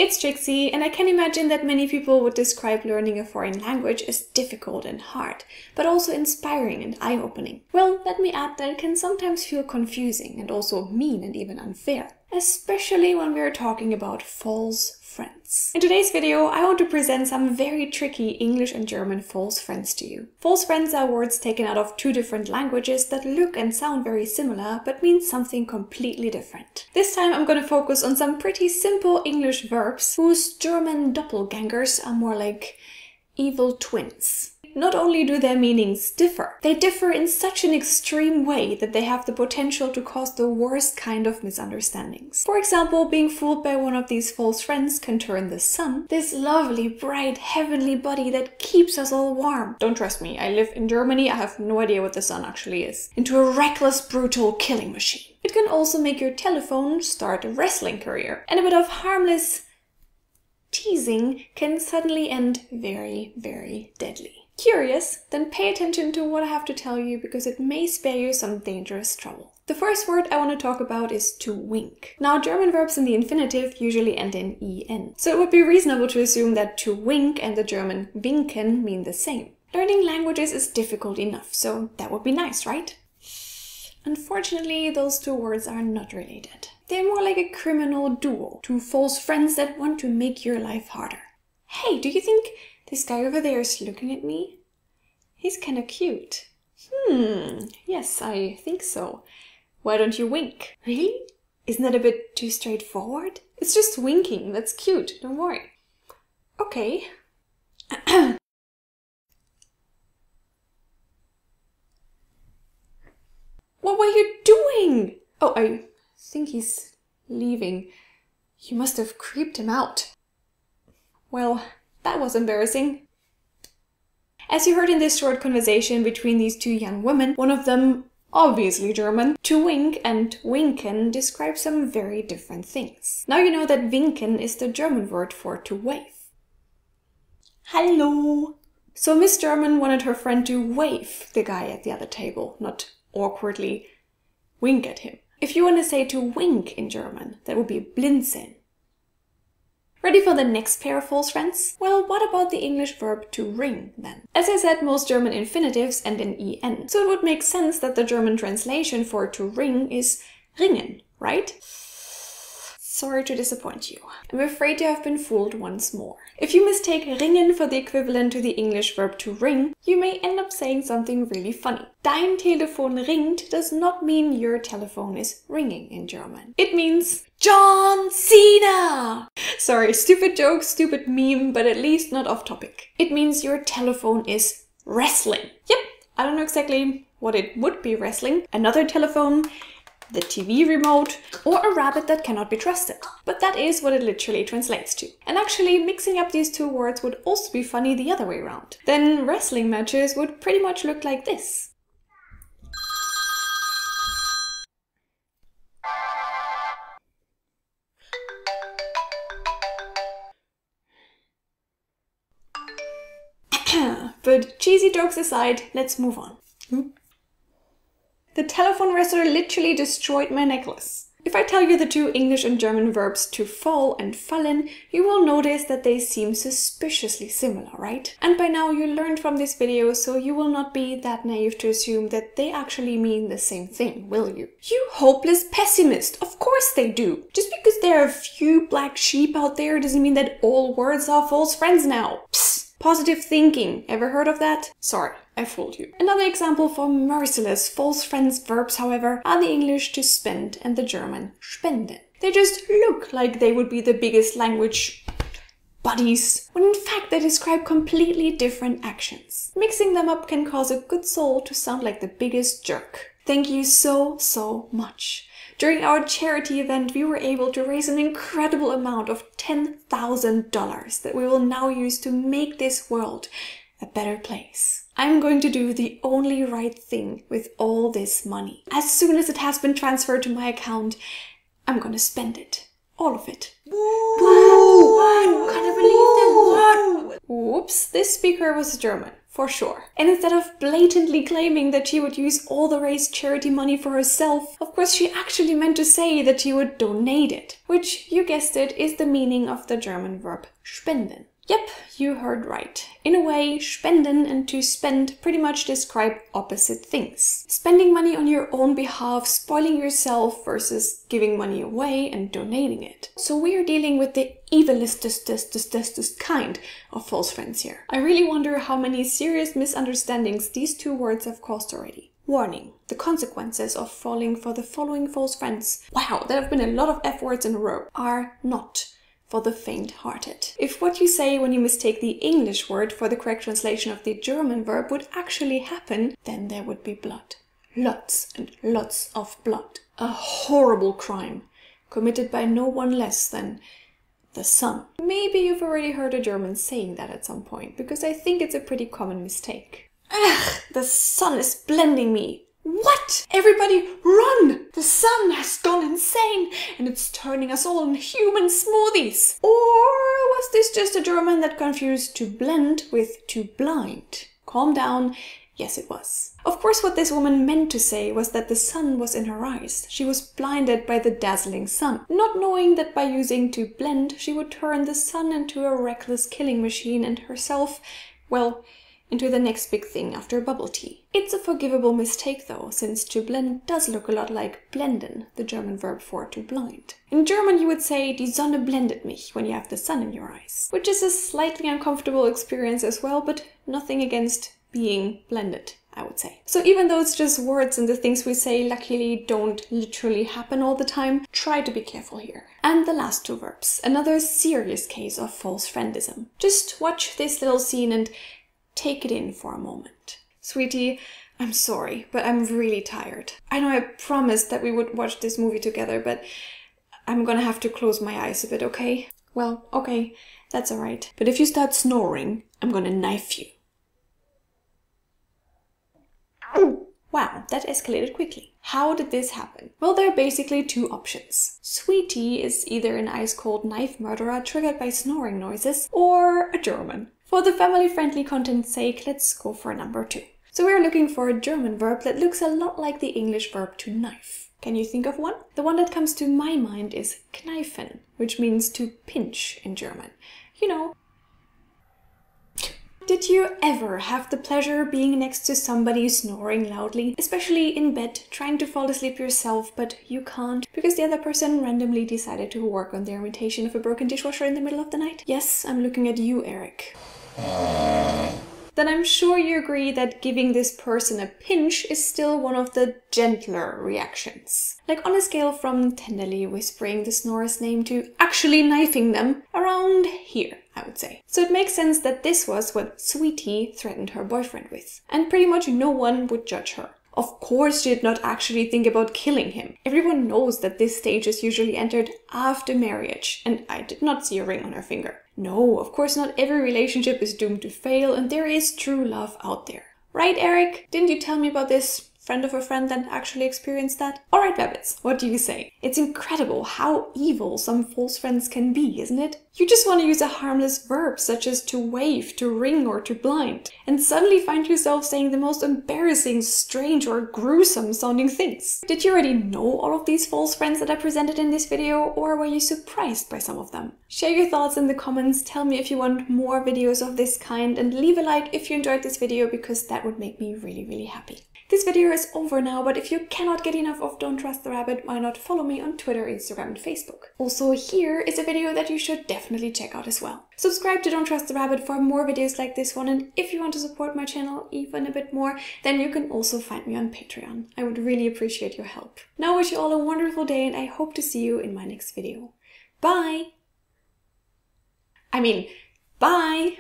it's Trixie, and I can imagine that many people would describe learning a foreign language as difficult and hard, but also inspiring and eye-opening. Well, let me add that it can sometimes feel confusing and also mean and even unfair, especially when we are talking about false friends. In today's video, I want to present some very tricky English and German false friends to you. False friends are words taken out of two different languages that look and sound very similar, but mean something completely different. This time I'm going to focus on some pretty simple English verbs whose German doppelgangers are more like evil twins. Not only do their meanings differ, they differ in such an extreme way that they have the potential to cause the worst kind of misunderstandings. For example, being fooled by one of these false friends can turn the sun, this lovely, bright, heavenly body that keeps us all warm. Don't trust me, I live in Germany, I have no idea what the sun actually is. Into a reckless, brutal killing machine. It can also make your telephone start a wrestling career. And a bit of harmless teasing can suddenly end very, very deadly. Curious? Then pay attention to what I have to tell you because it may spare you some dangerous trouble. The first word I want to talk about is to wink. Now, German verbs in the infinitive usually end in en, so it would be reasonable to assume that to wink and the German winken mean the same. Learning languages is difficult enough, so that would be nice, right? Unfortunately, those two words are not related. They're more like a criminal duo, two false friends that want to make your life harder. Hey, do you think this guy over there is looking at me? He's kinda cute. Yes, I think so. Why don't you wink? Really? Isn't that a bit too straightforward? It's just winking, that's cute, don't worry. Okay. What were you doing? Oh, I think he's leaving. You must have creeped him out. Well, that was embarrassing. As you heard in this short conversation between these two young women, one of them, obviously German, to wink and winken describe some very different things. Now you know that winken is the German word for to wave. Hello! So Miss German wanted her friend to wave the guy at the other table, not awkwardly wink at him. If you want to say to wink in German, that would be blinzeln. Ready for the next pair of false friends? Well, what about the English verb to ring then? As I said, most German infinitives end in en, so it would make sense that the German translation for to ring is ringen, right? Sorry to disappoint you. I'm afraid you have been fooled once more. If you mistake ringen for the equivalent to the English verb to ring, you may end up saying something really funny. Dein Telefon ringt does not mean your telephone is ringing in German. It means John Cena! Sorry, stupid joke, stupid meme, but at least not off topic. It means your telephone is wrestling. Yep, I don't know exactly what it would be wrestling. Another telephone, the TV remote, or a rabbit that cannot be trusted. But that is what it literally translates to. And actually, mixing up these two words would also be funny the other way around. Then wrestling matches would pretty much look like this. But cheesy jokes aside, let's move on. The telephone wrestler literally destroyed my necklace. If I tell you the two English and German verbs to fall and fallen, you will notice that they seem suspiciously similar, right? And by now you learned from this video, so you will not be that naive to assume that they actually mean the same thing, will you? You hopeless pessimist! Of course they do! Just because there are a few black sheep out there doesn't mean that all words are false friends now. Psst! Positive thinking. Ever heard of that? Sorry, I fooled you. Another example for merciless false friends verbs, however, are the English to spend and the German spenden. They just look like they would be the biggest language buddies, when in fact they describe completely different actions. Mixing them up can cause a good soul to sound like the biggest jerk. Thank you so much. During our charity event, we were able to raise an incredible amount of $10,000 that we will now use to make this world a better place. I'm going to do the only right thing with all this money. As soon as it has been transferred to my account, I'm gonna spend it. All of it. What? Can't believe that. What? Oops, this speaker was German. for sure. And instead of blatantly claiming that she would use all the raised charity money for herself, of course she actually meant to say that she would donate it, which, you guessed it, is the meaning of the German verb spenden. Yep, you heard right. In a way, spenden and to spend pretty much describe opposite things. Spending money on your own behalf, spoiling yourself, versus giving money away and donating it. So we are dealing with the evilest kind of false friends here. I really wonder how many serious misunderstandings these two words have caused already. Warning: the consequences of falling for the following false friends, wow, there have been a lot of F words in a row, are not for the faint-hearted. If what you say when you mistake the English word for the correct translation of the German verb would actually happen, then there would be blood. Lots and lots of blood. A horrible crime, committed by no one less than the sun. Maybe you've already heard a German saying that at some point, because I think it's a pretty common mistake. Ugh, the sun is blending me. What? Everybody run! The sun has gone insane and it's turning us all into human smoothies. Or was this just a German that confused to blend with to blind? Calm down. Yes, it was. Of course, what this woman meant to say was that the sun was in her eyes. She was blinded by the dazzling sun, not knowing that by using to blend, she would turn the sun into a reckless killing machine and herself, well, into the next big thing after bubble tea. It's a forgivable mistake though, since to blend does look a lot like blenden, the German verb for to blind. In German you would say die Sonne blendet mich when you have the sun in your eyes, which is a slightly uncomfortable experience as well, but nothing against being blended, I would say. So even though it's just words and the things we say luckily don't literally happen all the time, try to be careful here. And the last two verbs, another serious case of false friendism. Just watch this little scene and take it in for a moment. Sweetie, I'm sorry, but I'm really tired. I know I promised that we would watch this movie together, but I'm gonna have to close my eyes a bit, okay? Well, okay, that's alright. But if you start snoring, I'm gonna knife you. Wow, that escalated quickly. How did this happen? Well, there are basically two options. Sweetie is either an ice-cold knife murderer triggered by snoring noises, or a German. For the family-friendly content's sake, let's go for number 2. So we're looking for a German verb that looks a lot like the English verb to knife. Can you think of one? The one that comes to my mind is kneifen, which means to pinch in German. You know. Did you ever have the pleasure being next to somebody snoring loudly, especially in bed, trying to fall asleep yourself, but you can't because the other person randomly decided to work on their imitation of a broken dishwasher in the middle of the night? Yes, I'm looking at you, Eric. Then I'm sure you agree that giving this person a pinch is still one of the gentler reactions. Like on a scale from tenderly whispering the snorer's name to actually knifing them, around here, I would say. So it makes sense that this was what Sweetie threatened her boyfriend with. And pretty much no one would judge her. Of course she did not actually think about killing him. Everyone knows that this stage is usually entered after marriage, and I did not see a ring on her finger. No, of course not every relationship is doomed to fail, and there is true love out there. Right, Eric? Didn't you tell me about this friend of a friend that actually experienced that? Alright, Rabbits, what do you say? It's incredible how evil some false friends can be, isn't it? You just want to use a harmless verb such as to wave, to ring, or to blind, and suddenly find yourself saying the most embarrassing, strange, or gruesome sounding things. Did you already know all of these false friends that I presented in this video, or were you surprised by some of them? Share your thoughts in the comments, tell me if you want more videos of this kind, and leave a like if you enjoyed this video because that would make me really, really happy. This video is over now, but if you cannot get enough of Don't Trust the Rabbit, why not follow me on Twitter, Instagram, and Facebook. Also, here is a video that you should definitely check out as well. Subscribe to Don't Trust the Rabbit for more videos like this one, and if you want to support my channel even a bit more, then you can also find me on Patreon. I would really appreciate your help. Now I wish you all a wonderful day, and I hope to see you in my next video. Bye! Bye!